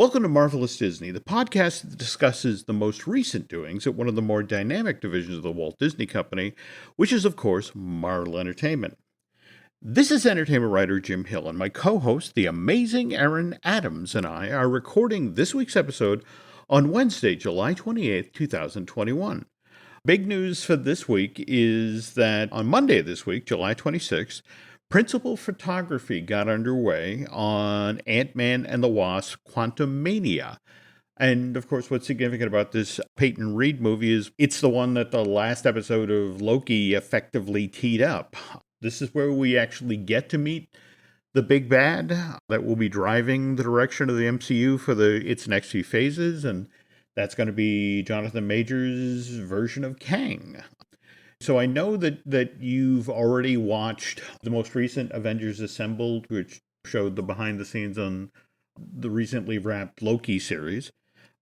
Welcome to Marvelous Disney, the podcast that discusses the most recent doings at one of the more dynamic divisions of the Walt Disney Company, which is, of course, Marvel Entertainment. This is entertainment writer Jim Hill, and my co-host, the amazing Aaron Adams, and I are recording this week's episode on Wednesday, July 28th, 2021. Big news for this week is that on Monday this week, July 26th, principal photography got underway on Ant-Man and the Wasp: Quantumania. And of course, what's significant about this Peyton Reed movie is it's the one that the last episode of Loki effectively teed up. This is where we actually get to meet the big bad that will be driving the direction of the MCU for its next few phases, and that's going to be Jonathan Majors' version of Kang. So I know that you've already watched the most recent Avengers Assembled, which showed the behind the scenes on the recently wrapped Loki series.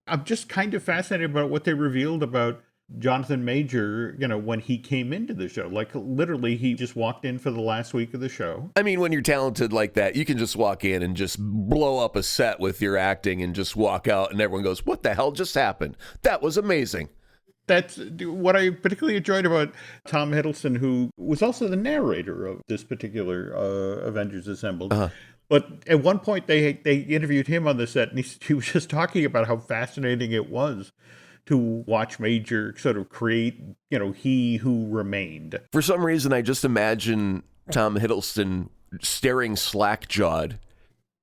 I'm just kind of fascinated about what they revealed about Jonathan Major, when he came into the show. Like, literally, he just walked in for the last week of the show. I mean, when you're talented like that, you can just walk in and just blow up a set with your acting and just walk out and everyone goes, what the hell just happened? That was amazing. That's what I particularly enjoyed about Tom Hiddleston, who was also the narrator of this particular Avengers Assembled. Uh-huh. But at one point, they interviewed him on the set, and he was just talking about how fascinating it was to watch Major sort of create, He Who Remained. For some reason, I just imagine Tom Hiddleston staring slack-jawed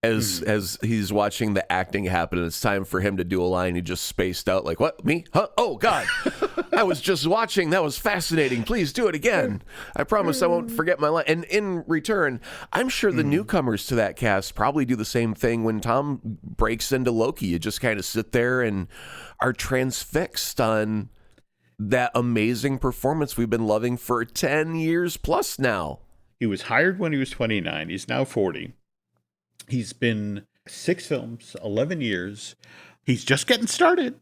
as he's watching the acting happen, and it's time for him to do a line. He just spaced out like, what, me? Huh? Oh, God. I was just watching. That was fascinating. Please do it again. I promise I won't forget my line. And in return, I'm sure the newcomers to that cast probably do the same thing when Tom breaks into Loki. You just kind of sit there and are transfixed on that amazing performance we've been loving for 10 years plus now. He was hired when he was 29. He's now 40. He's been 6 films, 11 years. He's just getting started.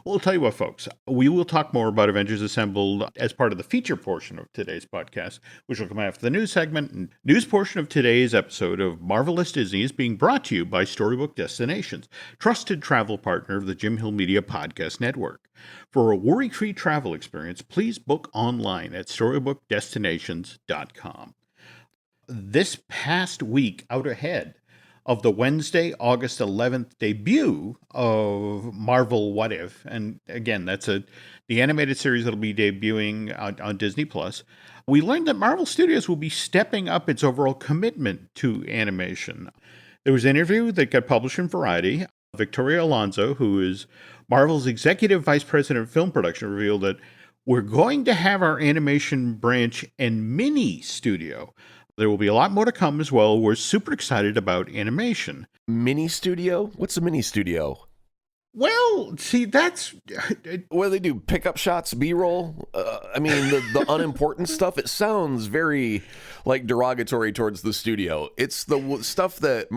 Well, I'll tell you what, folks. We will talk more about Avengers Assembled as part of the feature portion of today's podcast, which will come after the news segment. And news portion of today's episode of Marvelous Disney is being brought to you by Storybook Destinations, trusted travel partner of the Jim Hill Media Podcast Network. For a worry-free travel experience, please book online at StorybookDestinations.com. This past week, out ahead of the Wednesday, August 11th debut of Marvel What If. And again, that's the animated series that'll be debuting on Disney+. We learned that Marvel Studios will be stepping up its overall commitment to animation. There was an interview that got published in Variety. Victoria Alonso, who is Marvel's Executive Vice President of Film Production, revealed that we're going to have our animation branch and mini studio. There will be a lot more to come as well. We're super excited about animation. Mini studio? What's a mini studio? Well, see, that's... What do they do? Pickup shots, B-roll? The unimportant stuff? It sounds very, derogatory towards the studio. It's the stuff that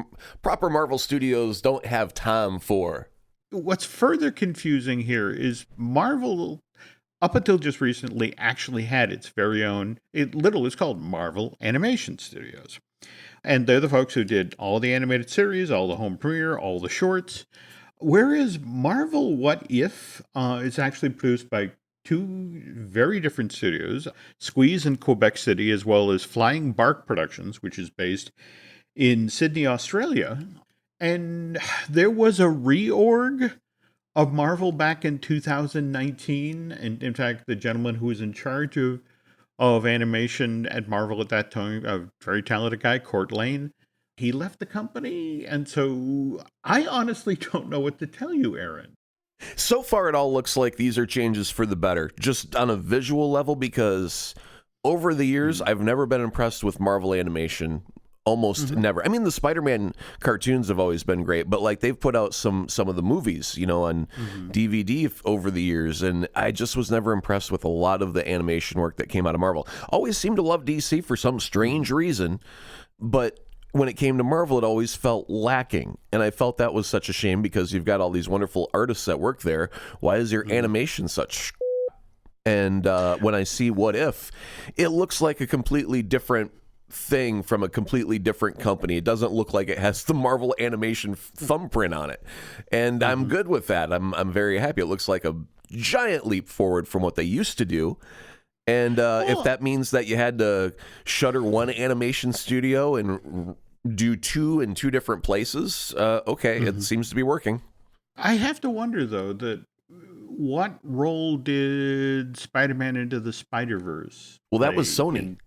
proper Marvel studios don't have time for. What's further confusing here is Marvel, up until just recently, actually had its very own, it literally is called Marvel Animation Studios. And they're the folks who did all the animated series, all the home premiere, all the shorts. Whereas Marvel What If is actually produced by 2 very different studios, Squeeze in Quebec City, as well as Flying Bark Productions, which is based in Sydney, Australia. And there was a reorg of Marvel back in 2019, and in fact, the gentleman who was in charge of animation at Marvel at that time, a very talented guy, Court Lane, he left the company, and so I honestly don't know what to tell you, Aaron. So far, it all looks like these are changes for the better, just on a visual level, because over the years, I've never been impressed with Marvel animation. Almost never. I mean, the Spider-Man cartoons have always been great, but they've put out some of the movies, on DVD over the years, and I just was never impressed with a lot of the animation work that came out of Marvel. Always seemed to love DC for some strange reason, but when it came to Marvel, it always felt lacking, and I felt that was such a shame because you've got all these wonderful artists that work there. Why is your animation such? And when I see What If, it looks like a completely different thing from a completely different company. It doesn't look like it has the Marvel animation thumbprint on it. And I'm good with that. I'm very happy. It looks like a giant leap forward from what they used to do. And if that means that you had to shutter one animation studio and do two in two different places, okay, it seems to be working. I have to wonder, though, that what role did Spider-Man Into the Spider-Verse Well, that was play Sony.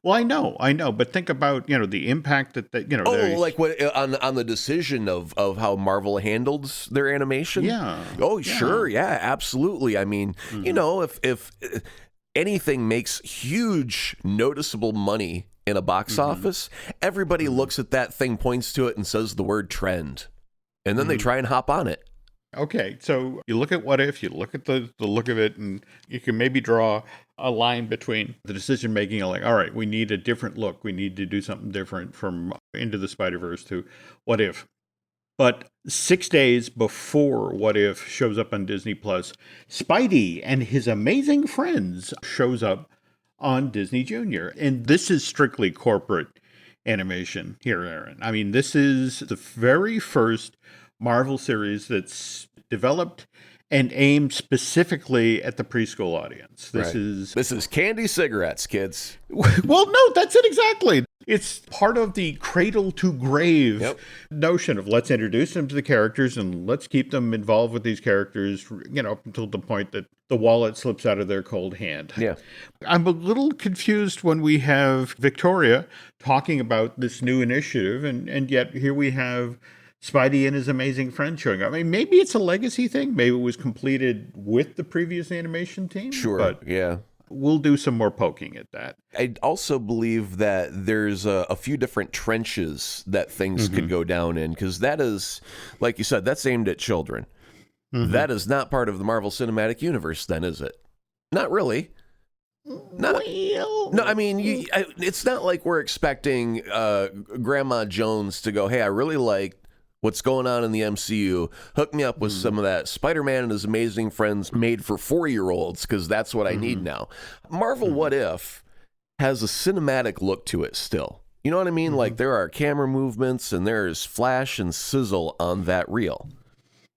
Well, I know, but think about, the impact that like what on the decision of how Marvel handled their animation? Yeah. Oh, sure, yeah, absolutely. I mean, if anything makes huge noticeable money in a box office, everybody looks at that thing, points to it, and says the word trend, and then they try and hop on it. Okay, so you look at What If, you look at the look of it, and you can maybe draw a line between the decision making, like, all right, we need a different look. We need to do something different from Into the Spider-Verse to What If. But 6 days before What If shows up on Disney Plus, Spidey and His Amazing Friends shows up on Disney Junior. And this is strictly corporate animation here, Aaron. I mean, this is the very first Marvel series that's developed and aimed specifically at the preschool audience. This is candy cigarettes, kids. Well, no, that's it exactly. It's part of the cradle to grave notion of let's introduce them to the characters and let's keep them involved with these characters, up until the point that the wallet slips out of their cold hand. Yeah. I'm a little confused when we have Victoria talking about this new initiative, and yet here we have Spidey and His Amazing Friend showing up. I mean, maybe it's a legacy thing. Maybe it was completed with the previous animation team. Sure, but yeah. We'll do some more poking at that. I also believe that there's a few different trenches that things could go down in, because that is, like you said, that's aimed at children. That is not part of the Marvel Cinematic Universe, then, is it? Not really. No, I mean, it's not like we're expecting Grandma Jones to go, hey, I really like what's going on in the MCU. Hook me up with some of that Spider-Man and His Amazing Friends made for 4-year-olds, because that's what I need now. Marvel What If has a cinematic look to it still. You know what I mean? Like, there are camera movements and there's flash and sizzle on that reel.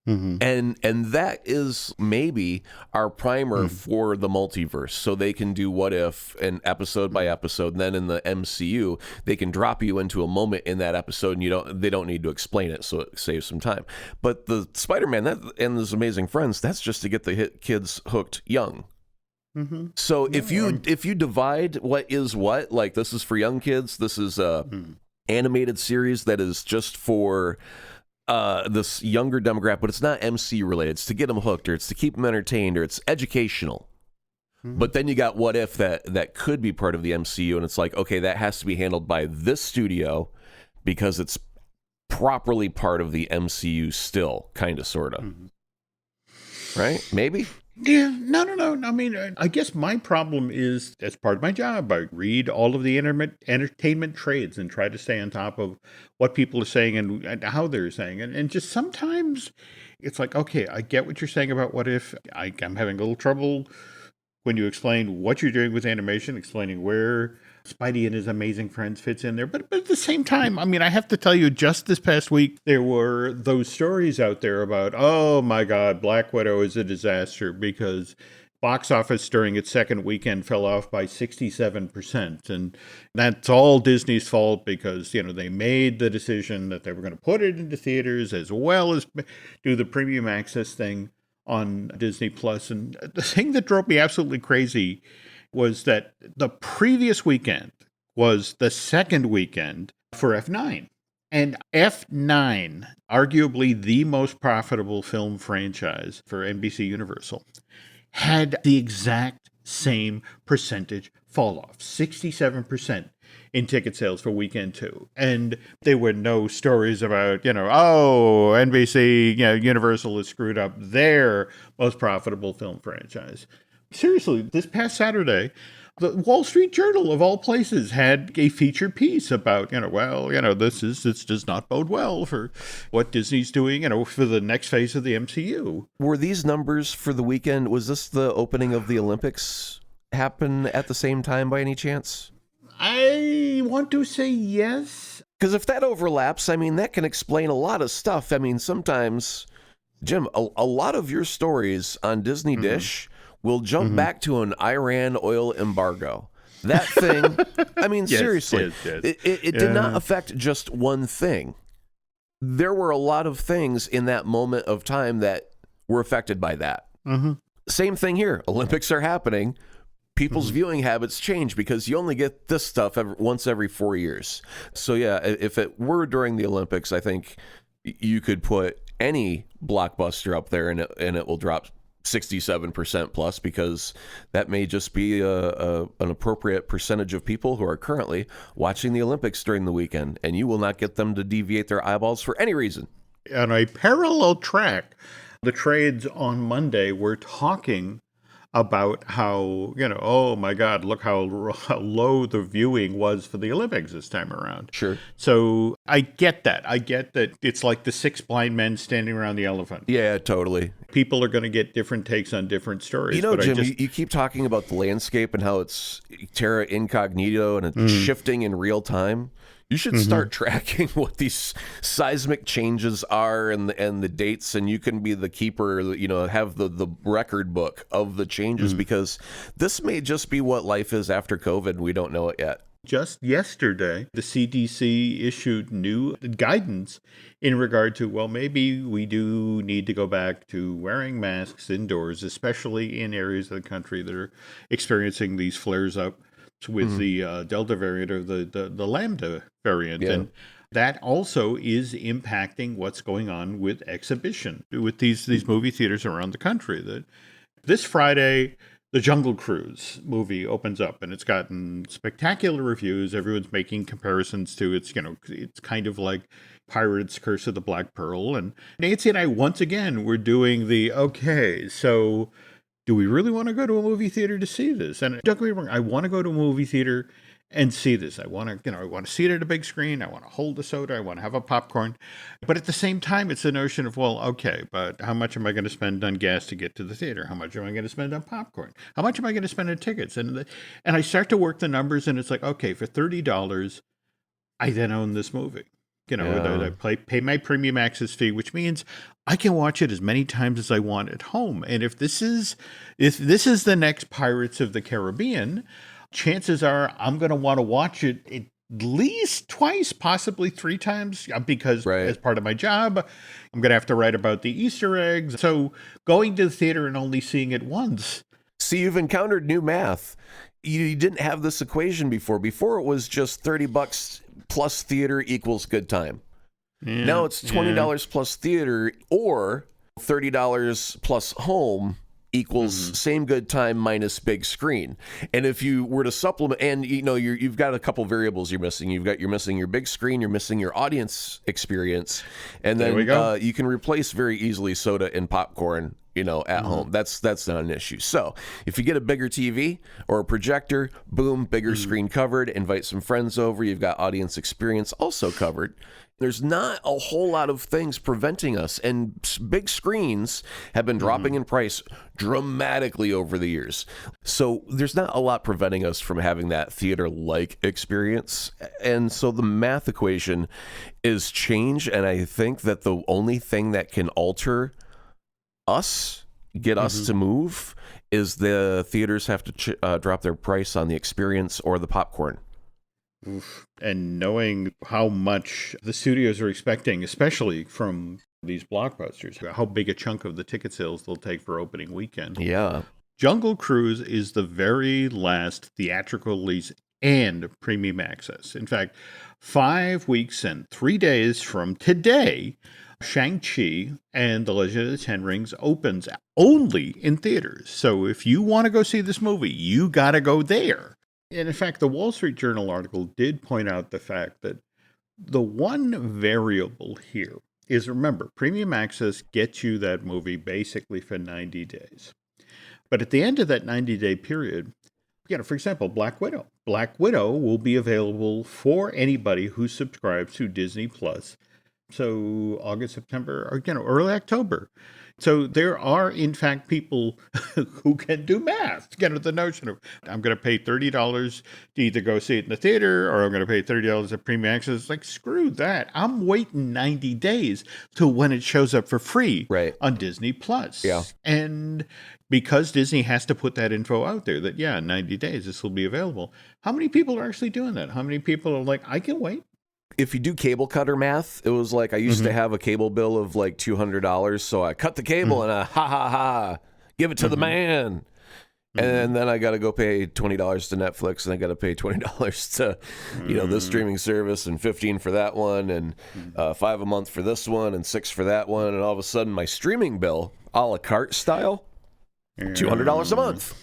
And that is maybe our primer for the multiverse, so they can do What If and episode by episode, and then in the MCU they can drop you into a moment in that episode, and they don't need to explain it, so it saves some time. But the Spider-Man and His Amazing Friends, that's just to get the kids hooked young. So if you divide what is what, like, this is for young kids, this is a animated series that is just for this younger demographic, but it's not MC related. It's to get them hooked, or it's to keep them entertained, or it's educational. But then you got What If that could be part of the MCU, and it's like, okay, that has to be handled by this studio because it's properly part of the MCU still, kind of, sort of. Right? Maybe? Yeah, no. I mean, I guess my problem is, as part of my job, I read all of the entertainment trades and try to stay on top of what people are saying and how they're saying it. And just sometimes it's like, okay, I get what you're saying about What If. I'm having a little trouble when you explain what you're doing with animation, explaining where Spidey and His Amazing Friends fits in there. But at the same time, I mean, I have to tell you, just this past week, there were those stories out there about, oh my God, Black Widow is a disaster because box office during its second weekend fell off by 67%. And that's all Disney's fault because, they made the decision that they were going to put it into theaters as well as do the premium access thing on Disney Plus. And the thing that drove me absolutely crazy was that the previous weekend was the second weekend for F9. And F9, arguably the most profitable film franchise for NBC Universal, had the exact same percentage fall off, 67% in ticket sales for weekend 2. And there were no stories about, NBC, Universal has screwed up their most profitable film franchise. Seriously, this past Saturday, the Wall Street Journal, of all places, had a featured piece about, this does not bode well for what Disney's doing, for the next phase of the MCU. Were these numbers for the weekend, was this the opening of the Olympics happen at the same time by any chance? I want to say yes. Because if that overlaps, I mean, that can explain a lot of stuff. I mean, sometimes, Jim, a lot of your stories on Disney Dish will jump back to an Iran oil embargo. That thing, I mean, Yes, seriously, yes. it did not affect just one thing. There were a lot of things in that moment of time that were affected by that. Same thing here. Olympics are happening. People's viewing habits change because you only get this stuff once every 4 years. So yeah, if it were during the Olympics, I think you could put any blockbuster up there and it will drop 67% plus, because that may just be an appropriate percentage of people who are currently watching the Olympics during the weekend, and you will not get them to deviate their eyeballs for any reason. On a parallel track, the trades on Monday were talking about how, oh my God, look how low the viewing was for the Olympics this time around. Sure. So I get that. I get that it's like the six blind men standing around the elephant. Yeah, totally. People are going to get different takes on different stories. But Jim, you keep talking about the landscape and how it's terra incognito and it's shifting in real time. You should start tracking what these seismic changes are and the dates, and you can be the keeper, have the record book of the changes, because this may just be what life is after COVID. We don't know it yet. Just yesterday, the CDC issued new guidance in regard to, well, maybe we do need to go back to wearing masks indoors, especially in areas of the country that are experiencing these flares up with the Delta variant or the Lambda variant. Yeah. And that also is impacting what's going on with exhibition, with these movie theaters around the country. That this Friday, the Jungle Cruise movie opens up, and it's gotten spectacular reviews. Everyone's making comparisons to it's kind of like Pirates: Curse of the Black Pearl. And Nancy and I, once again, were doing so do we really want to go to a movie theater to see this? And don't get me wrong, I want to go to a movie theater and see this. I want to see it at a big screen. I want to hold a soda. I want to have a popcorn. But at the same time, it's the notion of, well, okay, but how much am I going to spend on gas to get to the theater? How much am I going to spend on popcorn? How much am I going to spend on tickets? And I start to work the numbers, and it's like, okay, for $30, I then own this movie. I pay my premium access fee, which means I can watch it as many times as I want at home. And if this is the next Pirates of the Caribbean, chances are I'm going to want to watch it at least twice, possibly 3 times, because as part of my job, I'm going to have to write about the Easter eggs. So going to the theater and only seeing it once. See, you've encountered new math. You didn't have this equation before. Before it was just $30 plus theater equals good time. Yeah, now it's $20 plus theater or $30 plus home equals same good time minus big screen. And if you were to supplement, and you've got a couple variables you're missing. You're missing your big screen, you're missing your audience experience, and then you can replace very easily soda and popcorn at home. That's not an issue. So if you get a bigger TV or a projector, boom, bigger screen covered, invite some friends over, you've got audience experience also covered. There's not a whole lot of things preventing us, and big screens have been dropping in price dramatically over the years. So there's not a lot preventing us from having that theater-like experience. And so the math equation is change, and I think that the only thing that can alter us, get us to move, is the theaters have to drop their price on the experience or the popcorn. Oof. And knowing how much the studios are expecting, especially from these blockbusters, how big a chunk of the ticket sales they'll take for opening weekend. Yeah. Jungle Cruise is the very last theatrical release and premium access. In fact, 5 weeks and 3 days from today, Shang-Chi and The Legend of the Ten Rings opens only in theaters. So if you want to go see this movie, you got to go there. And in fact, the Wall Street Journal article did point out the fact that the one variable here is, remember, premium access gets you that movie basically for 90 days. But at the end of that 90-day period, for example, Black Widow. Black Widow will be available for anybody who subscribes to Disney Plus So August, September, or early October. So there are, in fact, people who can do math. The notion of I'm going to pay $30 to either go see it in the theater or I'm going to pay $30 at premium access. Like, screw that. I'm waiting 90 days till when it shows up for free on Disney Plus. Yeah. And because Disney has to put that info out there that, in 90 days, this will be available. How many people are actually doing that? How many people are like, I can wait? If you do cable cutter math, it was like I used to have a cable bill of like $200, so I cut the cable and give it to the man. And then I got to go pay $20 to Netflix, and I got to pay $20 to, this streaming service, and $15 for that one, and $5 a month for this one, and $6 for that one, and all of a sudden my streaming bill, a la carte style, $200 a month.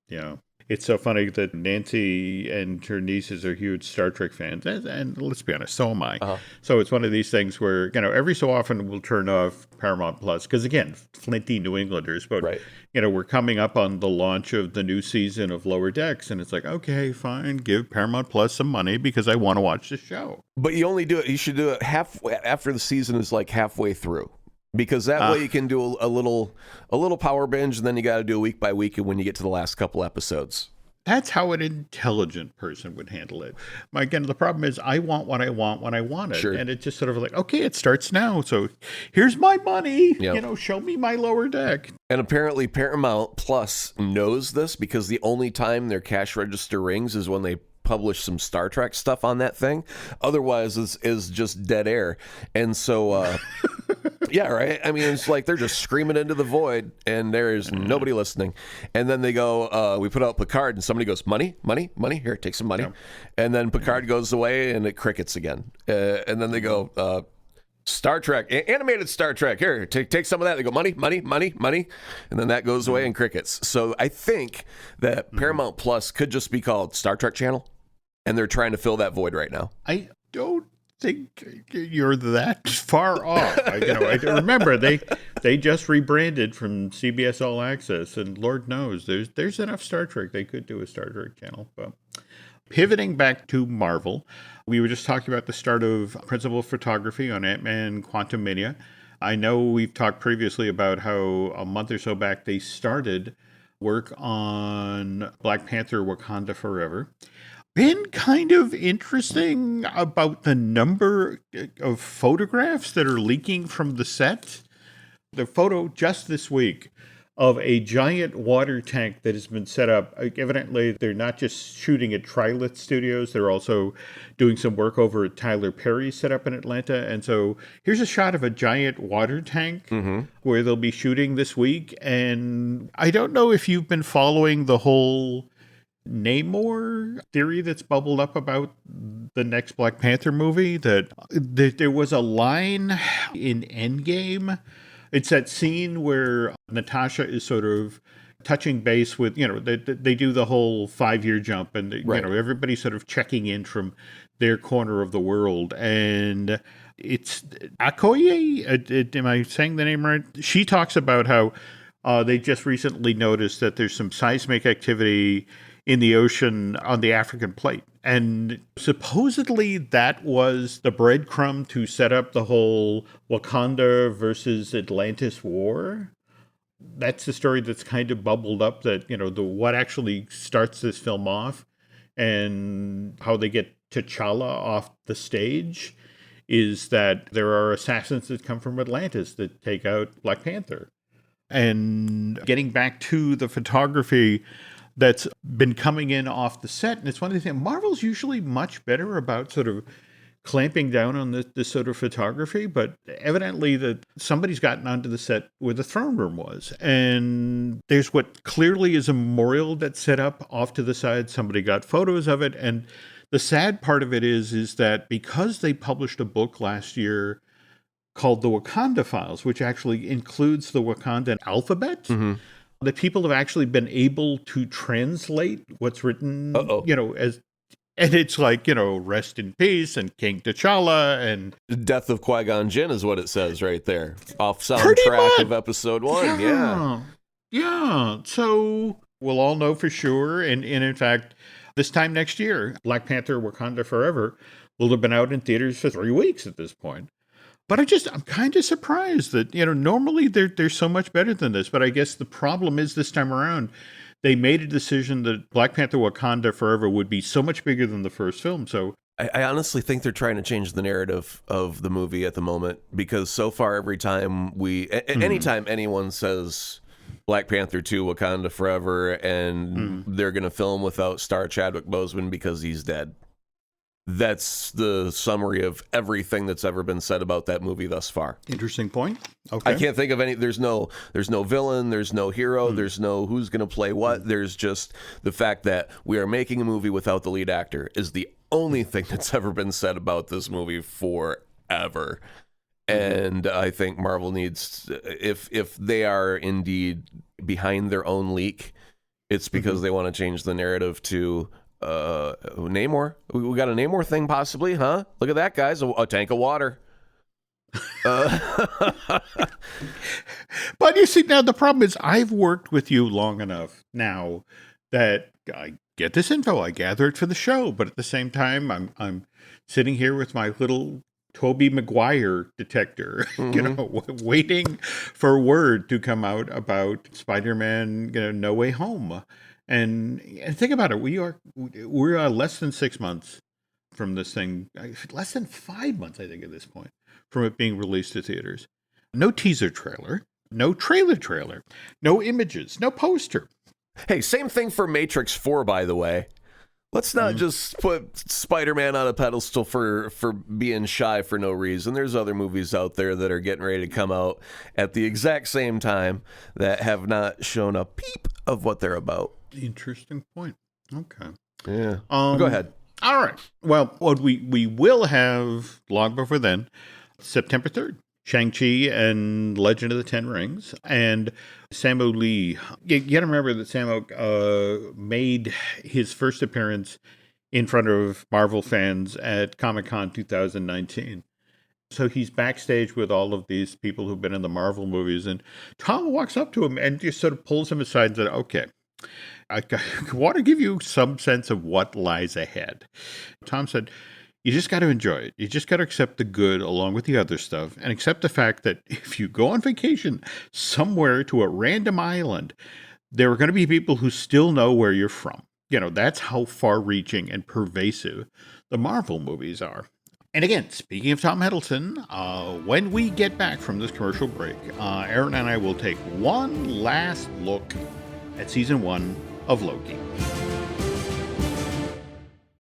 Yeah. It's so funny that Nancy and her nieces are huge Star Trek fans. And let's be honest, so am I. So it's one of these things where, every so often we'll turn off Paramount Plus. Because, again, flinty New Englanders. But, we're coming up on the launch of the new season of Lower Decks. And it's like, okay, fine, give Paramount Plus some money because I want to watch the show. But you should do it after the season is like halfway through. Because that way you can do a little power binge, and then you got to do a week by week when you get to the last couple episodes. That's how an intelligent person would handle it. Again, the problem is I want what I want when I want it. Sure. And it's just sort of like, okay, it starts now. So here's my money. Show me my Lower Deck. And apparently Paramount Plus knows this because the only time their cash register rings is when they publish some Star Trek stuff on that thing. Otherwise, is just dead air. And so, yeah, right. I mean, it's like they're just screaming into the void, and there is nobody listening. And then they go, we put out Picard, and somebody goes, money. Here, take some money. And then Picard goes away, and it crickets again. And then they go, Star Trek, animated Star Trek. Here, take some of that. They go, money. And then that goes away and crickets. So I think that Paramount Plus could just be called Star Trek Channel, and they're trying to fill that void right now. I don't think you're that far off. I remember they just rebranded from CBS All Access, and Lord knows there's enough Star Trek. They could do a Star Trek channel. But pivoting back to Marvel, we were just talking about the start of principal photography on Ant-Man Quantumania. I know we've talked previously about how a month or so back they started work on Black Panther Wakanda Forever. Been kind of interesting about the number of photographs that are leaking from the set. The photo just this week of a giant water tank that has been set up. Evidently, they're not just shooting at Trilith Studios, they're also doing some work over at Tyler Perry's setup in Atlanta. And so here's a shot of a giant water tank where they'll be shooting this week. And I don't know if you've been following the whole Namor theory that's bubbled up about the next Black Panther movie, that there was a line in Endgame. It's that scene where Natasha is sort of touching base with, they do the whole 5-year jump, and everybody's sort of checking in from their corner of the world. And it's Okoye, am I saying the name right? She talks about how they just recently noticed that there's some seismic activity in the ocean on the African plate. And supposedly that was the breadcrumb to set up the whole Wakanda versus Atlantis war. That's the story that's kind of bubbled up, that, what actually starts this film off and how they get T'Challa off the stage is that there are assassins that come from Atlantis that take out Black Panther. And getting back to the photography that's been coming in off the set. And it's one of the things, Marvel's usually much better about sort of clamping down on this sort of photography, but evidently that somebody's gotten onto the set where the throne room was. And there's what clearly is a memorial that's set up off to the side. Somebody got photos of it. And the sad part of it is that because they published a book last year called The Wakanda Files, which actually includes the Wakandan alphabet, that people have actually been able to translate what's written, as, and it's like, rest in peace and King T'Challa and Death of Qui-Gon Jinn is what it says right there. Off soundtrack of episode 1. Yeah. So we'll all know for sure. And in fact, this time next year, Black Panther Wakanda Forever will have been out in theaters for 3 weeks at this point. But I'm kind of surprised that, normally they're so much better than this. But I guess the problem is this time around, they made a decision that Black Panther Wakanda Forever would be so much bigger than the first film. So I honestly think they're trying to change the narrative of the movie at the moment, because so far every time anytime anyone says Black Panther 2 Wakanda Forever and they're going to film without star Chadwick Boseman because he's dead. That's the summary of everything that's ever been said about that movie thus far. Interesting point. Okay. I can't think of any. There's no villain. There's no hero. There's no who's going to play what. There's just the fact that we are making a movie without the lead actor is the only thing that's ever been said about this movie forever. And I think Marvel needs, if they are indeed behind their own leak, it's because they want to change the narrative to Namor. We got a Namor thing possibly, huh? Look at that, guys. A tank of water. But you see, now the problem is I've worked with you long enough now that I get this info, I gather it for the show, but at the same time I'm sitting here with my little Tobey Maguire detector, waiting for word to come out about Spider-Man, No Way Home. And think about it, we're less than 6 months from this thing, less than 5 months, I think, at this point, from it being released to theaters. No teaser trailer, no trailer, no images, no poster. Hey, same thing for Matrix 4, by the way. Let's not just put Spider-Man on a pedestal for being shy for no reason. There's other movies out there that are getting ready to come out at the exact same time that have not shown a peep of what they're about. Interesting point. Okay. Yeah. Go ahead. All right. Well, what we will have long before then, September 3rd, Shang-Chi and Legend of the Ten Rings, and Sammo Lee. You got to remember that Sammo made his first appearance in front of Marvel fans at Comic-Con 2019. So he's backstage with all of these people who've been in the Marvel movies, and Tom walks up to him and just sort of pulls him aside and said, okay, I want to give you some sense of what lies ahead. Tom said, you just got to enjoy it. You just got to accept the good along with the other stuff, and accept the fact that if you go on vacation somewhere to a random island, there are going to be people who still know where you're from. That's how far-reaching and pervasive the Marvel movies are. And again, speaking of Tom Hiddleston, when we get back from this commercial break, Aaron and I will take one last look at season 1 of Loki.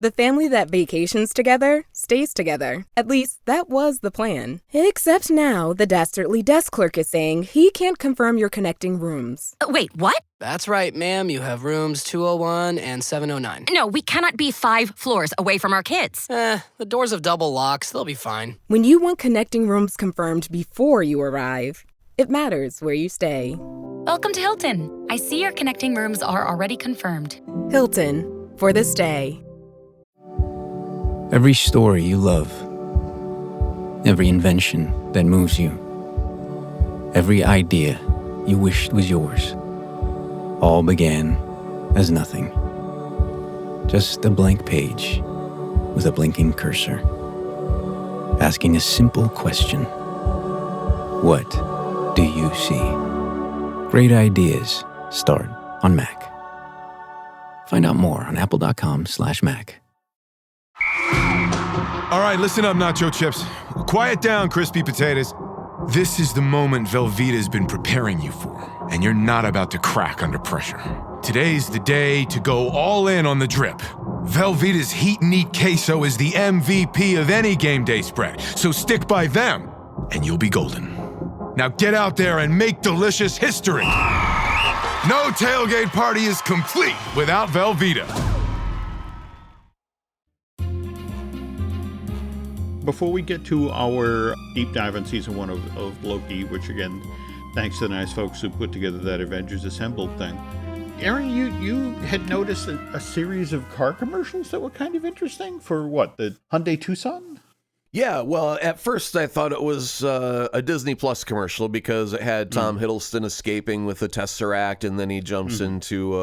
The family that vacations together stays together. At least, that was the plan. Except now, the dastardly desk clerk is saying he can't confirm your connecting rooms. Wait, what? That's right, ma'am. You have rooms 201 and 709. No, we cannot be 5 floors away from our kids. The doors have double locks. They'll be fine. When you want connecting rooms confirmed before you arrive, it matters where you stay. Welcome to Hilton. I see your connecting rooms are already confirmed. Hilton, for the stay. Every story you love, every invention that moves you, every idea you wished was yours, all began as nothing. Just a blank page with a blinking cursor, asking a simple question. What do you see? Great ideas start on Mac. Find out more on apple.com/Mac. All right, listen up, nacho chips. Quiet down, crispy potatoes. This is the moment Velveeta's been preparing you for, and you're not about to crack under pressure. Today's the day to go all in on the drip. Velveeta's Heat and Eat Queso is the MVP of any game day spread, so stick by them, and you'll be golden. Now get out there and make delicious history. No tailgate party is complete without Velveeta. Before we get to our deep dive on season 1 of Loki, which again, thanks to the nice folks who put together that Avengers Assembled thing, Aaron, you had noticed a series of car commercials that were kind of interesting for what, the Hyundai Tucson? Yeah, well, at first I thought it was a Disney Plus commercial because it had Tom Hiddleston escaping with the Tesseract, and then he jumps into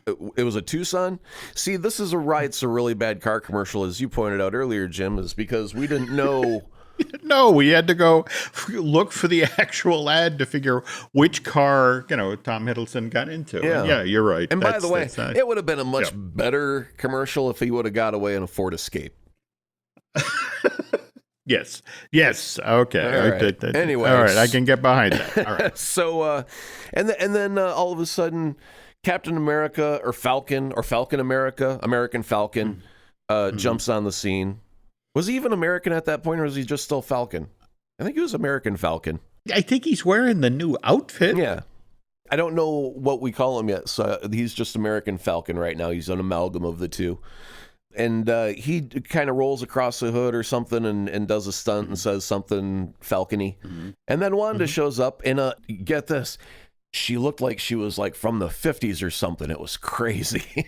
It was a Tucson. See, this is why it's a really bad car commercial, as you pointed out earlier, Jim, is because we didn't know. No, we had to go look for the actual ad to figure which car, Tom Hiddleston got into. Yeah. And yeah, you're right. And by the way, it would have been a much better commercial if he would have got away in a Ford Escape. Yes. Okay. All right. Anyway, all right, I can get behind that. All right. So, and then all of a sudden, Captain America or Falcon America, American Falcon, jumps on the scene. Was he even American at that point, or was he just still Falcon? I think he was American Falcon. I think he's wearing the new outfit. Yeah. I don't know what we call him yet, so he's just American Falcon right now. He's an amalgam of the two. And he kind of rolls across the hood or something and does a stunt and says something falcony. And then Wanda shows up and get this. She looked like she was like from the 50s or something. It was crazy.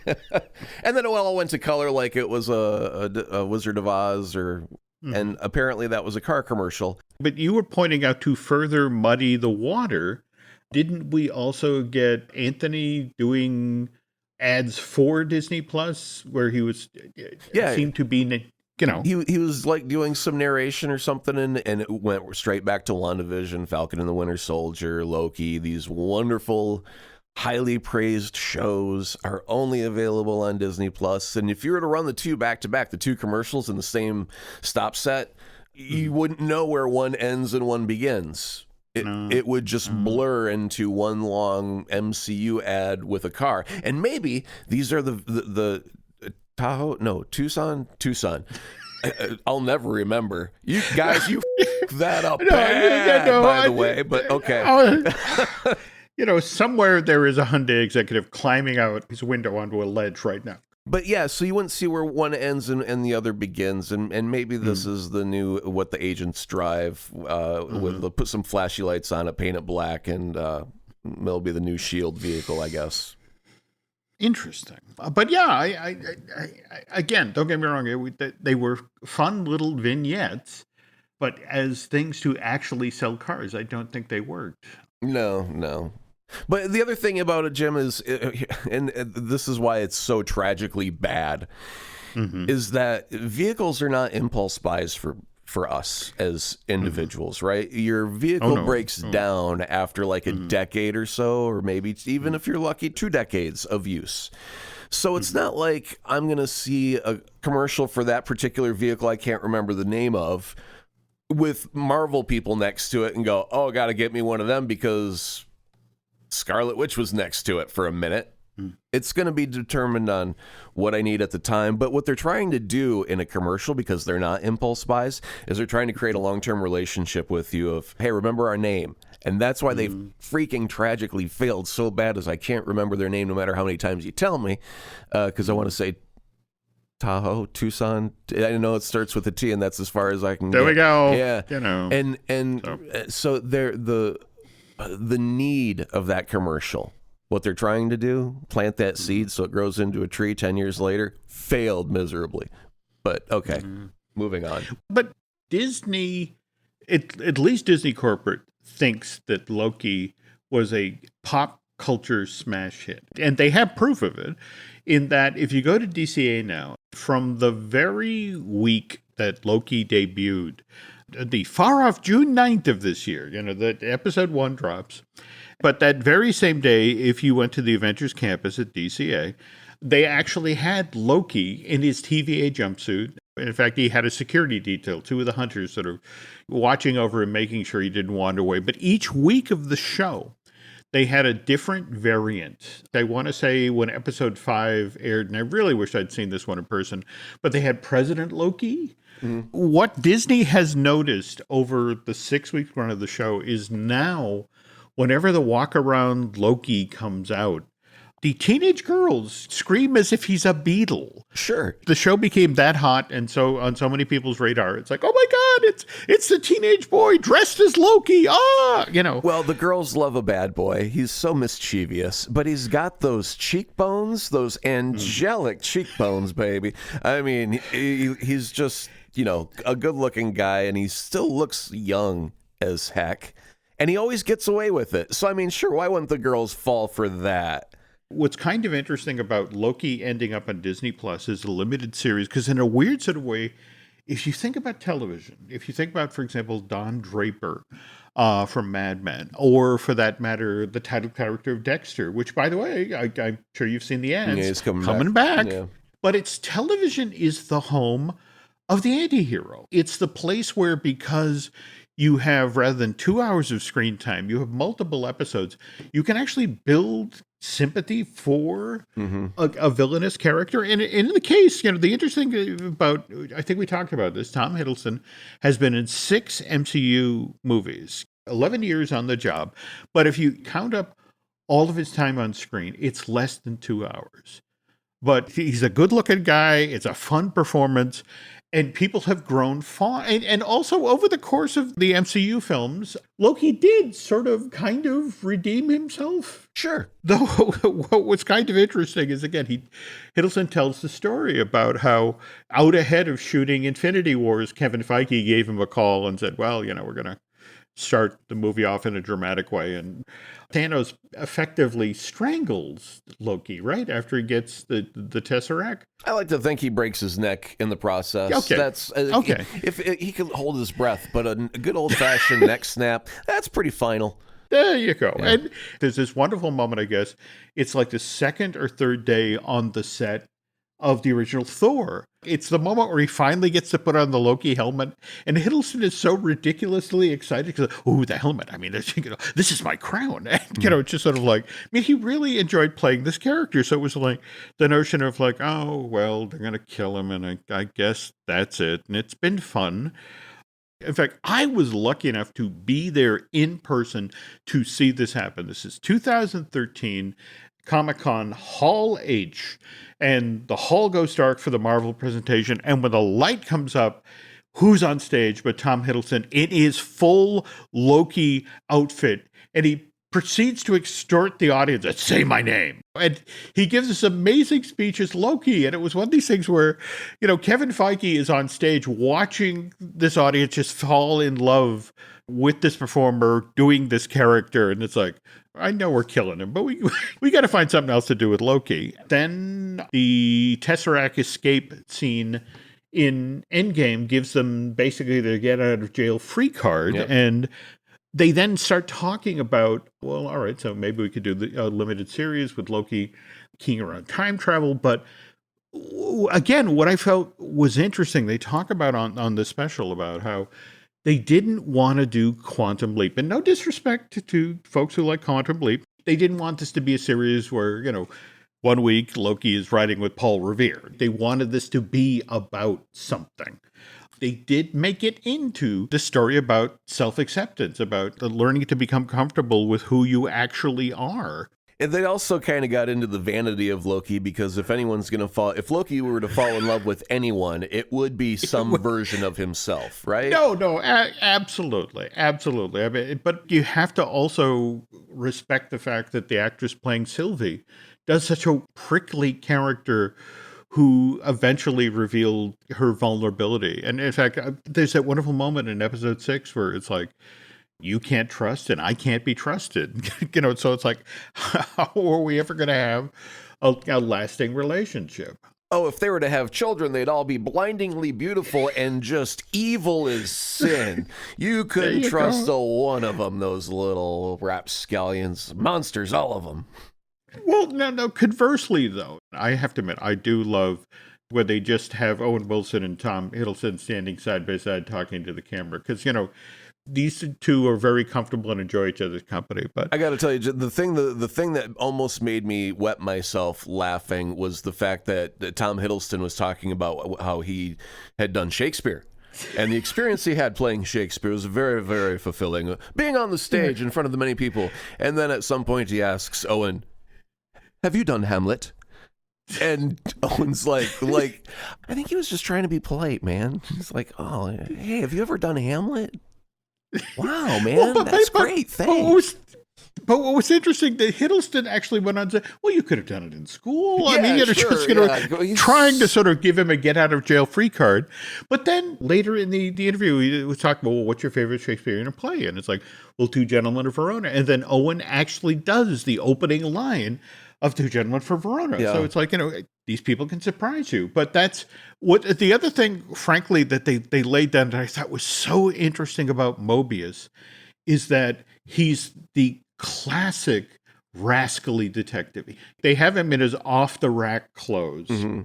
And then it all went to color like it was a Wizard of Oz and apparently that was a car commercial. But you were pointing out to further muddy the water. Didn't we also get Anthony doing ads for Disney Plus where he was seemed to be he was like doing some narration or something and it went straight back to WandaVision, Falcon and the Winter Soldier, Loki. These wonderful, highly praised shows are only available on Disney Plus. And if you were to run the two back to back, the two commercials in the same stop set, you wouldn't know where one ends and one begins. It would just blur into one long MCU ad with a car. And maybe these are the Tucson. I'll never remember. You guys, you that up by the way, but okay. Somewhere there is a Hyundai executive climbing out his window onto a ledge right now. But yeah, so you wouldn't see where one ends and the other begins, and maybe this is the new what the agents drive. They'll put some flashy lights on it, paint it black, and it'll be the new Shield vehicle, I guess. Interesting, but yeah, I again, don't get me wrong, they were fun little vignettes, but as things to actually sell cars, I don't think they worked. No. But the other thing about it, Jim, is, and this is why it's so tragically bad, is that vehicles are not impulse buys for us as individuals, right? Your vehicle breaks down after like a decade or so, or maybe even if you're lucky, 2 decades of use. So it's not like I'm going to see a commercial for that particular vehicle I can't remember the name of with Marvel people next to it and go, oh, got to get me one of them because Scarlet Witch was next to it for a minute. It's going to be determined on what I need at the time. But what they're trying to do in a commercial, because they're not impulse buys, is they're trying to create a long-term relationship with you of, hey, remember our name. And that's why they've freaking tragically failed so bad as I can't remember their name no matter how many times you tell me, because I want to say Tahoe, Tucson. I know it starts with a T, and that's as far as I can get. There we go. Yeah. And so they're the need of that commercial, what they're trying to do, plant that seed so it grows into a tree 10 years later, failed miserably. But okay, moving on. But Disney, at least Disney corporate, thinks that Loki was a pop culture smash hit. And they have proof of it in that if you go to DCA now, from the very week that Loki debuted, the far off June 9th of this year, that episode 1 drops. But that very same day, if you went to the Avengers campus at DCA, they actually had Loki in his TVA jumpsuit. In fact, he had a security detail, 2 of the hunters sort of watching over him, making sure he didn't wander away. But each week of the show, they had a different variant. I want to say when episode 5 aired, and I really wish I'd seen this one in person, but they had President Loki. What Disney has noticed over the 6-week run of the show is now, whenever the walk around Loki comes out, the teenage girls scream as if he's a beetle. Sure. The show became that hot, and so on so many people's radar, it's like, oh my God, it's the teenage boy dressed as Loki. Well, the girls love a bad boy. He's so mischievous, but he's got those cheekbones, those angelic cheekbones, baby. I mean, he's just, a good-looking guy, and he still looks young as heck. And he always gets away with it. So, I mean, sure, why wouldn't the girls fall for that? What's kind of interesting about Loki ending up on Disney Plus is a limited series, because in a weird sort of way, if you think about television, if you think about, for example, Don Draper from Mad Men, or for that matter, the title character of Dexter, which, by the way, I'm sure you've seen the ads, Yeah, he's coming back. Yeah. But it's television is the home of the anti-hero. It's the place where, because you have, rather than 2 hours of screen time, you have multiple episodes, you can actually build sympathy for a villainous character. And in the case, the interesting about, I think we talked about this, Tom Hiddleston has been in 6 MCU movies, 11 years on the job. But if you count up all of his time on screen, it's less than 2 hours. But he's a good-looking guy. It's a fun performance. And people have grown fond. And also, over the course of the MCU films, Loki did sort of kind of redeem himself. Sure. Though what's kind of interesting is, again, Hiddleston tells the story about how out ahead of shooting Infinity Wars, Kevin Feige gave him a call and said, well, we're going to start the movie off in a dramatic way. And Thanos effectively strangles Loki right after he gets the Tesseract. I like to think he breaks his neck in the process. Okay. That's okay. If he can hold his breath, but a good old-fashioned neck snap, that's pretty final. There you go. Yeah. And there's this wonderful moment, I guess. It's like the second or third day on the set of the original Thor. It's the moment where he finally gets to put on the Loki helmet, and Hiddleston is so ridiculously excited because, the helmet. I mean, this is my crown. And, it's just sort of like, he really enjoyed playing this character. So it was like the notion of like, oh, well, they're going to kill him, and I guess that's it. And it's been fun. In fact, I was lucky enough to be there in person to see this happen. This is 2013. Comic-Con Hall H, and the hall goes dark for the Marvel presentation, and when the light comes up, who's on stage but Tom Hiddleston in his full Loki outfit, and he proceeds to extort the audience and say my name. And he gives this amazing speech as Loki, and it was one of these things where, Kevin Feige is on stage watching this audience just fall in love with this performer doing this character, and it's like, I know we're killing him, but we got to find something else to do with Loki. Then the Tesseract escape scene in Endgame gives them basically their get out of jail free card. Yep. And they then start talking about, well, all right, so maybe we could do the limited series with Loki keying around time travel. But again, what I felt was interesting, they talk about on the special about how they didn't want to do Quantum Leap. And no disrespect to folks who like Quantum Leap. They didn't want this to be a series where, 1 week Loki is riding with Paul Revere. They wanted this to be about something. They did make it into the story about self-acceptance, about learning to become comfortable with who you actually are. And they also kind of got into the vanity of Loki, because if Loki were to fall in love with anyone, it would be some version of himself, right? No, absolutely. I mean, but you have to also respect the fact that the actress playing Sylvie does such a prickly character who eventually revealed her vulnerability. And in fact, there's that wonderful moment in episode 6 where it's like, you can't trust and I can't be trusted. So it's like, how are we ever going to have a lasting relationship? Oh, if they were to have children, they'd all be blindingly beautiful and just evil as sin. You couldn't trust a one of them, those little rapscallions. Monsters, all of them. Well, no. Conversely, though, I have to admit, I do love where they just have Owen Wilson and Tom Hiddleston standing side by side talking to the camera. Because, these two are very comfortable and enjoy each other's company. But I got to tell you, the thing that almost made me wet myself laughing was the fact that Tom Hiddleston was talking about how he had done Shakespeare. And the experience he had playing Shakespeare was very, very fulfilling. Being on the stage in front of the many people. And then at some point he asks Owen, have you done Hamlet? And Owen's like, I think he was just trying to be polite, man. He's like, oh, hey, have you ever done Hamlet? Wow, man, that's great. Thanks. But what was interesting, that Hiddleston actually went on to say, well, you could have done it in school. Yeah, I mean, just trying to sort of give him a get out of jail free card. But then later in the interview, he was talking about, well, what's your favorite Shakespearean play? And it's like, well, Two Gentlemen of Verona. And then Owen actually does the opening line of Two Gentlemen from Verona. Yeah. So it's like, these people can surprise you. But that's what the other thing, frankly, that they laid down that I thought was so interesting about Mobius is that he's the classic rascally detective. They have him in his off-the-rack clothes. Mm-hmm.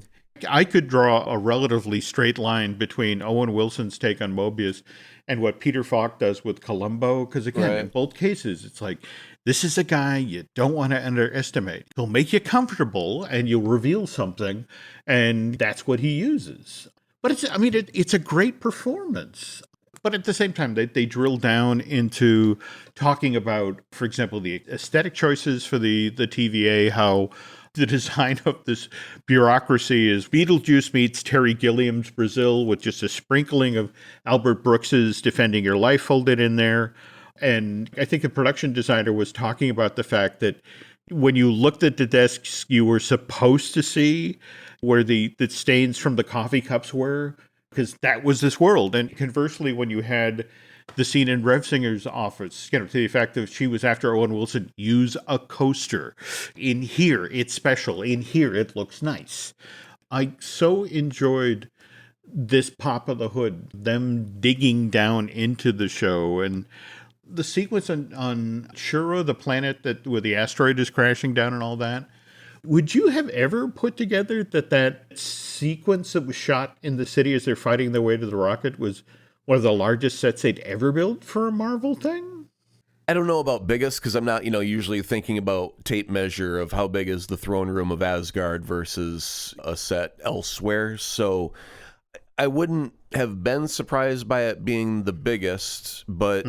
I could draw a relatively straight line between Owen Wilson's take on Mobius and what Peter Falk does with Columbo. Because again, in both cases, it's like, this is a guy you don't want to underestimate. He'll make you comfortable and you'll reveal something. And that's what he uses. But it's a great performance. But at the same time, they drill down into talking about, for example, the aesthetic choices for the TVA, how the design of this bureaucracy is Beetlejuice meets Terry Gilliam's Brazil with just a sprinkling of Albert Brooks's Defending Your Life folded in there. And I think the production designer was talking about the fact that when you looked at the desks, you were supposed to see where the stains from the coffee cups were, because that was this world. And conversely, when you had the scene in Revsinger's office, to the effect that she was after Owen Wilson, use a coaster. In here, it's special. In here, it looks nice. I so enjoyed this pop of the hood, them digging down into the show. And the sequence on Shura, the planet where the asteroid is crashing down and all that. Would you have ever put together that sequence that was shot in the city as they're fighting their way to the rocket was one of the largest sets they'd ever built for a Marvel thing? I don't know about biggest, because I'm not, usually thinking about tape measure of how big is the throne room of Asgard versus a set elsewhere. So I wouldn't have been surprised by it being the biggest, but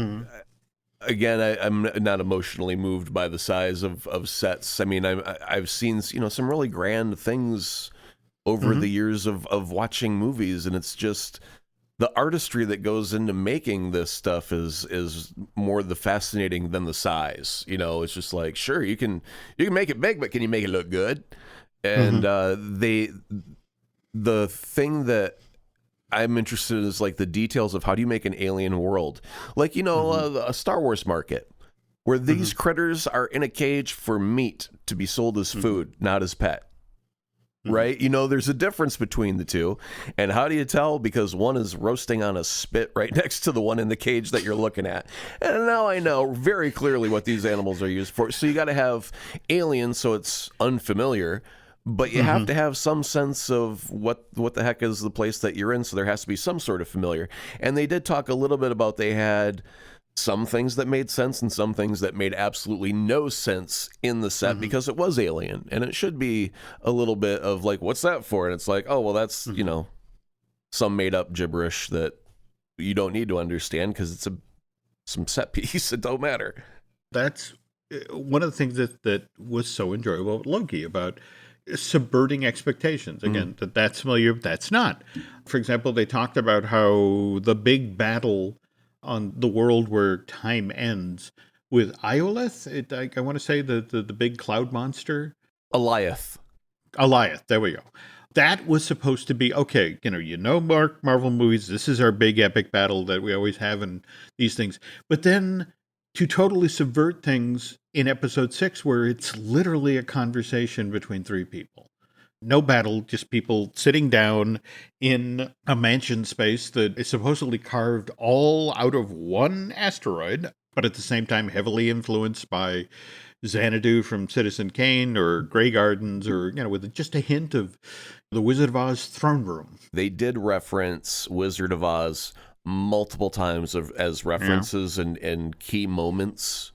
again, I'm not emotionally moved by the size of sets. I mean, I've seen, some really grand things over the years of watching movies, and it's just the artistry that goes into making this stuff is more the fascinating than the size. It's just like, sure, you can make it big, but can you make it look good? And the thing that I'm interested in is like the details of how do you make an alien world, like a Star Wars market where these critters are in a cage for meat to be sold as food, not as pet. Right? There's a difference between the two. And how do you tell? Because one is roasting on a spit right next to the one in the cage that you're looking at. And now I know very clearly what these animals are used for. So you got to have aliens so it's unfamiliar, but you have to have some sense of what the heck is the place that you're in. So there has to be some sort of familiar. And they did talk a little bit about they had some things that made sense and some things that made absolutely no sense in the set because it was alien. And it should be a little bit of like, what's that for? And it's like, oh, well, that's, some made up gibberish that you don't need to understand because it's some set piece. It don't matter. That's one of the things that was so enjoyable with Loki, about subverting expectations. Again, that's familiar, that's not. For example, they talked about how the big battle on the world where time ends with Iolith, I want to say the big cloud monster. Alioth, there we go. That was supposed to be, okay, Marvel movies, this is our big epic battle that we always have in these things. But then to totally subvert things in episode 6, where it's literally a conversation between 3 people. No battle, just people sitting down in a mansion space that is supposedly carved all out of one asteroid, but at the same time heavily influenced by Xanadu from Citizen Kane or Grey Gardens, or, with just a hint of the Wizard of Oz throne room. They did reference Wizard of Oz multiple times as references and key moments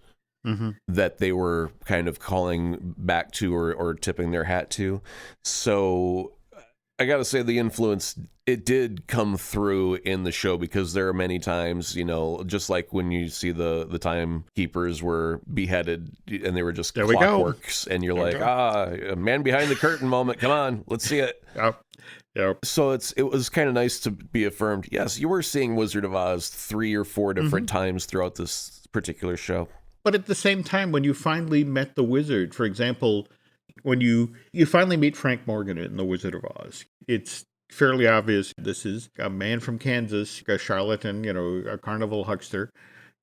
that they were kind of calling back to or tipping their hat to. So I got to say the influence, it did come through in the show, because there are many times, just like when you see the timekeepers were beheaded and they were just clockworks, and you're like, a man behind the curtain moment. Come on, let's see it. Yep. So it was kind of nice to be affirmed. Yes, you were seeing Wizard of Oz 3 or 4 different times throughout this particular show. But at the same time, when you finally met the wizard, for example, when you finally meet Frank Morgan in The Wizard of Oz, it's fairly obvious this is a man from Kansas, a charlatan, a carnival huckster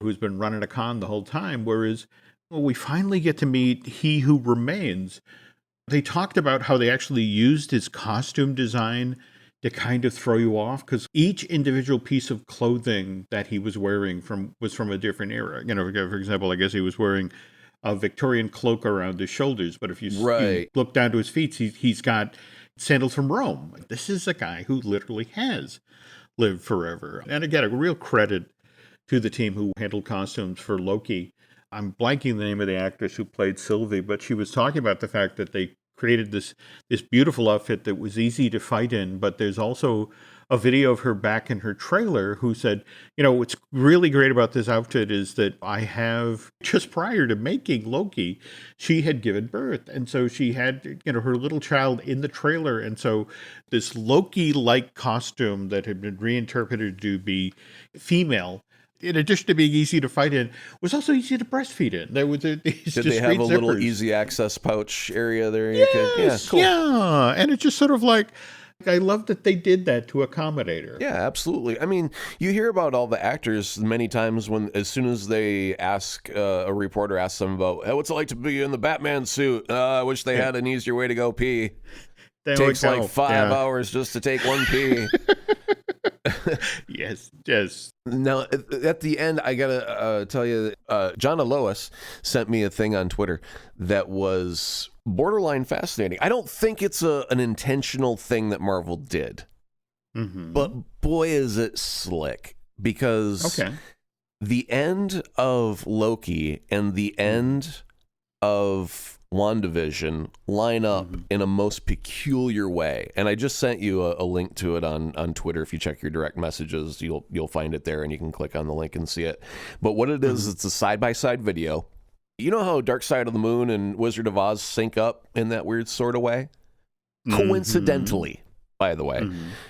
who's been running a con the whole time. Whereas, we finally get to meet he who remains, They talked about how they actually used his costume design to kind of throw you off, because each individual piece of clothing that he was wearing was from a different era. For example, I guess he was wearing a Victorian cloak around his shoulders, but if you Right. look down to his feet, he's got sandals from Rome. This is a guy who literally has lived forever. And again, a real credit to the team who handled costumes for Loki. I'm blanking the name of the actress who played Sylvie, but she was talking about the fact that they created this beautiful outfit that was easy to fight in, but there's also a video of her back in her trailer who said, what's really great about this outfit is that I have, just prior to making Loki, she had given birth. And so she had, her little child in the trailer. And so this Loki-like costume that had been reinterpreted to be female, in addition to being easy to fight in, was also easy to breastfeed in. There was Did they have a little easy access pouch area there? Yes, cool. Yeah, and it's just sort of like, I love that they did that to accommodate her. Yeah, absolutely. I mean, you hear about all the actors many times as soon as they ask, a reporter asks them about, hey, what's it like to be in the Batman suit? I wish they had an easier way to go pee. Takes like 5 hours just to take one pee. Yes. Now, at the end, I gotta tell you, John Alois sent me a thing on Twitter that was borderline fascinating. I don't think it's an intentional thing that Marvel did, but boy, is it slick, because the end of Loki and the end of WandaVision line up in a most peculiar way, and I just sent you a link to it on Twitter. If you check your direct messages, you'll find it there, and you can click on the link and see it. But what it is, it's a side-by-side video. You know how Dark Side of the Moon and Wizard of Oz sync up in that weird sort of way? Coincidentally, by the way.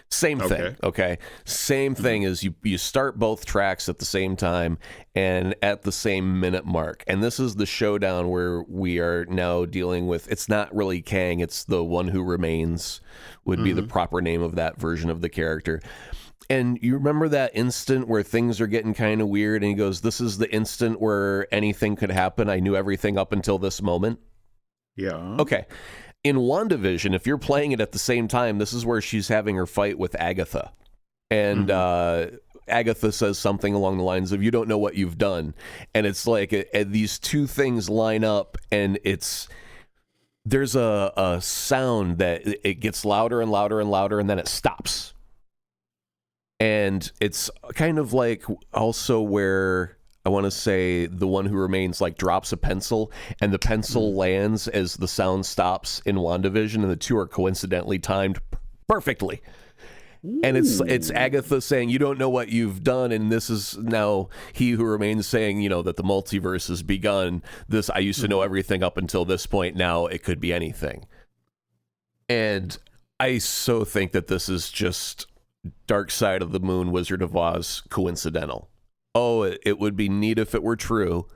Same thing, okay? Same thing is you start both tracks at the same time and at the same minute mark. And this is the showdown where we are now dealing with, it's not really Kang, it's the One Who Remains would be the proper name of that version of the character. And you remember that instant where things are getting kind of weird, and he goes, this is the instant where anything could happen. I knew everything up until this moment. Yeah. Okay. In WandaVision, if you're playing it at the same time, this is where she's having her fight with Agatha. And Agatha says something along the lines of, you don't know what you've done. And it's like these two things line up, and there's a sound that it gets louder and louder and louder, and then it stops. And it's kind of like also where I want to say the One Who Remains like drops a pencil, and the pencil lands as the sound stops in WandaVision, and the two are coincidentally timed perfectly. And it's Agatha saying, you don't know what you've done, and this is now He Who Remains saying, that the multiverse has begun. This, I used to know everything up until this point, now it could be anything. And I so think that this is just Dark Side of the Moon, Wizard of Oz coincidental. Oh, it would be neat if it were true.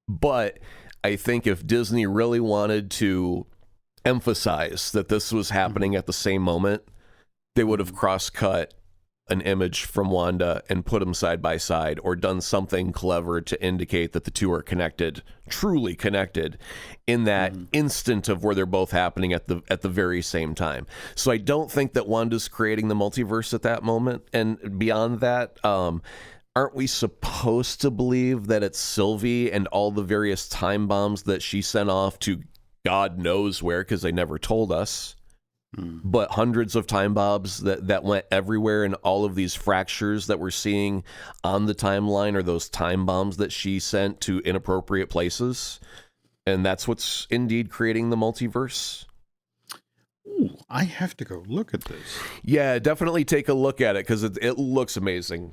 But I think if Disney really wanted to emphasize that this was happening at the same moment, they would have cross-cut an image from Wanda and put them side by side, or done something clever to indicate that the two are connected, truly connected, in that instant of where they're both happening at the very same time. So I don't think that Wanda's creating the multiverse at that moment. And beyond that, aren't we supposed to believe that it's Sylvie and all the various time bombs that she sent off to God knows where, because they never told us? But hundreds of time bombs that went everywhere, and all of these fractures that we're seeing on the timeline are those time bombs that she sent to inappropriate places. And that's what's indeed creating the multiverse. Ooh, I have to go look at this. Yeah, definitely take a look at it, because it looks amazing.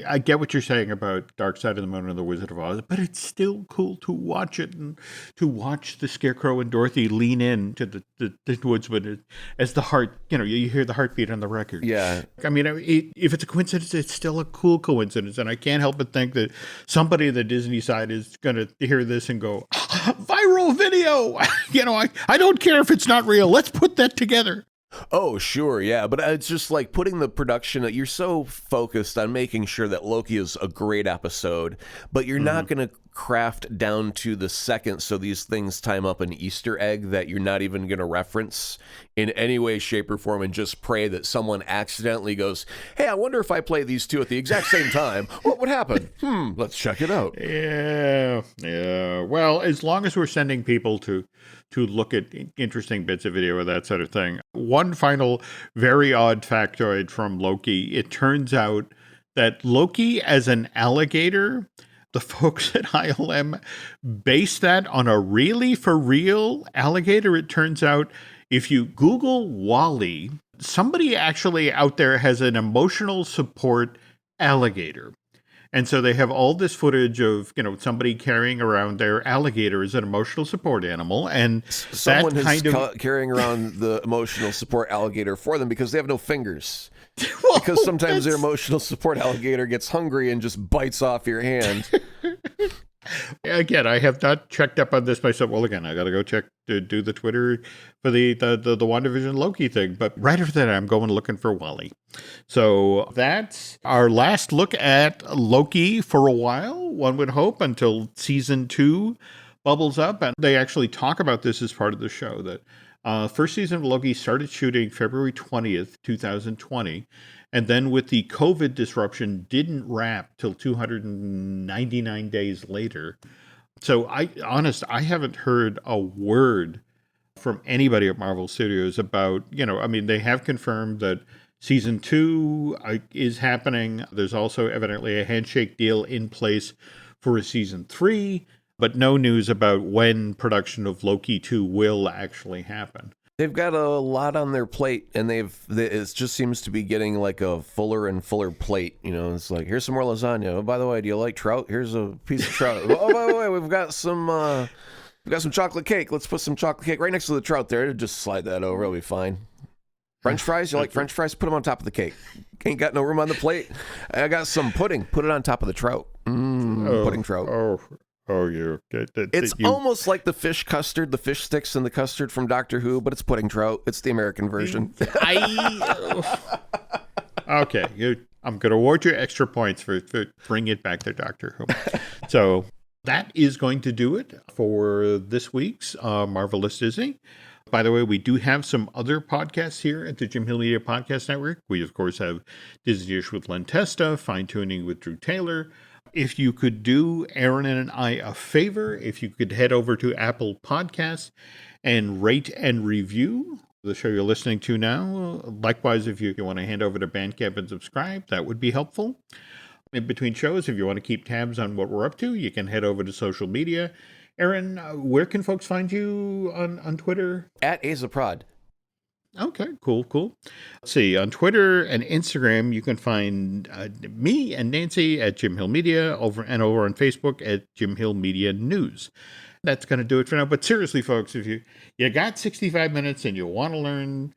I get what you're saying about Dark Side of the Moon and the Wizard of Oz, but it's still cool to watch it, and to watch the Scarecrow and Dorothy lean in to the woodsman as the heart, you hear the heartbeat on the record. Yeah. I mean, if it's a coincidence, it's still a cool coincidence, and I can't help but think that somebody on the Disney side is going to hear this and go, viral video! I don't care if it's not real. Let's put that together. Oh, sure, yeah, but it's just like putting the production, you're so focused on making sure that Loki is a great episode, but you're not going to craft down to the second so these things time up an Easter egg that you're not even going to reference in any way, shape, or form, and just pray that someone accidentally goes, hey, I wonder if I play these two at the exact same time, what would happen? Let's check it out. Yeah. Well, as long as we're sending people to look at interesting bits of video or that sort of thing. One final very odd factoid from Loki. It turns out that Loki as an alligator, the folks at ILM based that on a really for real alligator. It turns out if you Google Wally, somebody actually out there has an emotional support alligator. And so they have all this footage of, somebody carrying around their alligator as an emotional support animal. And someone that kind is carrying around the emotional support alligator for them because they have no fingers. Well, because sometimes their emotional support alligator gets hungry and just bites off your hand. Again, I have not checked up on this myself. Well, again, I got to go check to do the Twitter for the WandaVision Loki thing. But right after that, I'm going looking for Wally. So that's our last look at Loki for a while, one would hope, until season 2 bubbles up. And they actually talk about this as part of the show, that first season of Loki started shooting February 20th, 2020. And then with the COVID disruption, didn't wrap till 299 days later. So I haven't heard a word from anybody at Marvel Studios about, they have confirmed that season 2 is happening. There's also evidently a handshake deal in place for a season 3, but no news about when production of Loki 2 will actually happen. They've got a lot on their plate, and it just seems to be getting like a fuller and fuller plate. It's like, here's some more lasagna. Oh, by the way, do you like trout? Here's a piece of trout. Oh, by the way, we've got some chocolate cake. Let's put some chocolate cake right next to the trout there. Just slide that over. It'll be fine. French fries? You like French fries? Put them on top of the cake. Ain't got no room on the plate. I got some pudding. Put it on top of the trout. Pudding trout. It's almost like the fish custard, the fish sticks and the custard from Doctor Who, but it's pudding trout. It's the American version. Okay, I'm going to award you extra points for bringing it back to Doctor Who. So that is going to do it for this week's Marvelous Disney. By the way, we do have some other podcasts here at the Jim Hill Media Podcast Network. We, of course, have Disney-ish with Len Testa, Fine Tuning with Drew Taylor. If you could do Aaron and I a favor, if you could head over to Apple Podcasts and rate and review the show you're listening to now. Likewise, if you want to hand over to Bandcamp and subscribe, that would be helpful. In between shows, if you want to keep tabs on what we're up to, you can head over to social media. Aaron, where can folks find you on Twitter? At Azaprod. Okay, cool. Let's see, on Twitter and Instagram, you can find me and Nancy at Jim Hill Media, over on Facebook at Jim Hill Media News. That's going to do it for now. But seriously, folks, if you got 65 minutes and you want to learn,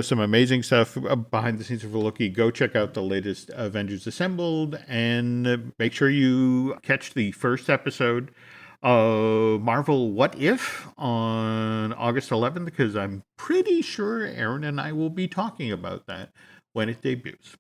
some amazing stuff behind the scenes of Loki, go check out the latest Avengers Assembled and make sure you catch the first episode Marvel What If on August 11th, because I'm pretty sure Aaron and I will be talking about that when it debuts.